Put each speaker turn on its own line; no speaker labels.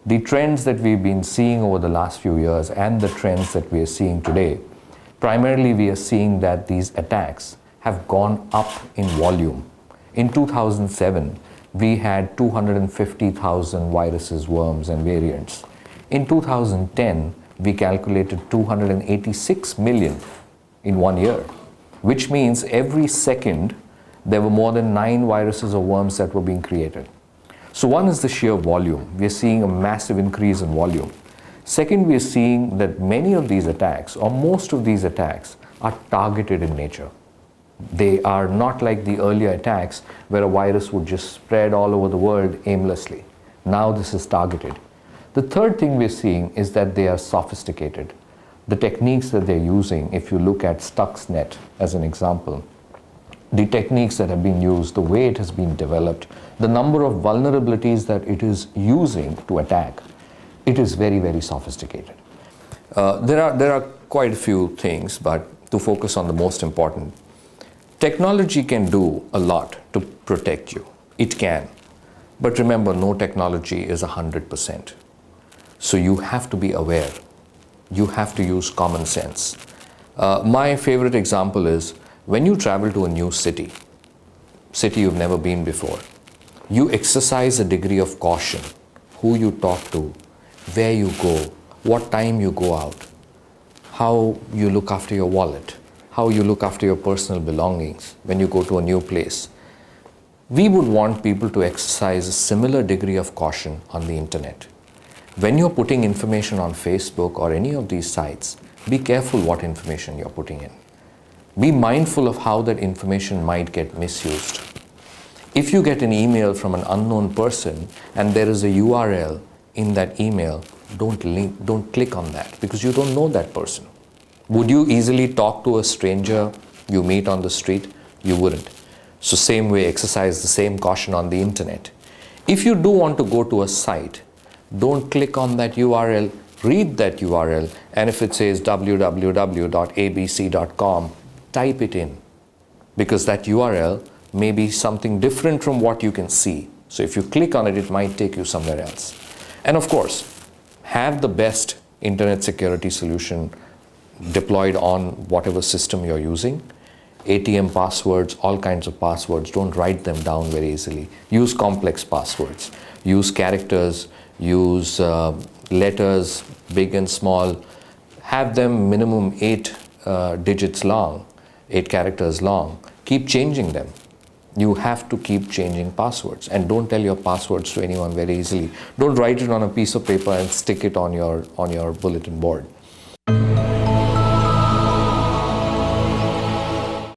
The trends that we've been seeing over the last few years and the trends that we are seeing today, primarily we are seeing that these attacks have gone up in volume. In 2007, we had 250,000 viruses, worms, and variants. In 2010, we calculated 286 million in 1 year, which means every second there were more than 9 viruses or worms that were being created. So one is the sheer volume. We are seeing a massive increase in volume. Second, we are seeing that many of these attacks, or most of these attacks, are targeted in nature. They are not like the earlier attacks where a virus would just spread all over the world aimlessly. Now this is targeted. The third thing we're seeing is that they are sophisticated. The techniques that they're using, if you look at Stuxnet as an example, the techniques that have been used, the way it has been developed, the number of vulnerabilities that it is using to attack, it is very, very sophisticated. There are quite a few things, but to focus on the most important. Technology can do a lot to protect you. It can. But remember, no technology is 100%. So you have to be aware. You have to use common sense. My favorite example is when you travel to a new city you've never been before, you exercise a degree of caution. Who you talk to, where you go, what time you go out, how you look after your wallet, how you look after your personal belongings when you go to a new place. We would want people to exercise a similar degree of caution on the internet. When you're putting information on Facebook or any of these sites, be careful what information you're putting in. Be mindful of how that information might get misused. If you get an email from an unknown person and there is a URL in that email, don't click on that because you don't know that person. Would you easily talk to a stranger you meet on the street? You wouldn't. So same way, exercise the same caution on the internet. If you do want to go to a site, don't click on that URL, read that URL, and if it says www.abc.com, type it in, because that URL may be something different from what you can see. So if you click on it, it might take you somewhere else. And of course, have the best internet security solution deployed on whatever system you're using. ATM passwords, all kinds of passwords, don't write them down very easily. Use complex passwords. Use characters, use letters, big and small. Have them minimum 8 digits long, 8 characters long. Keep changing them. You have to keep changing passwords, and don't tell your passwords to anyone very easily. Don't write it on a piece of paper and stick it on your bulletin board.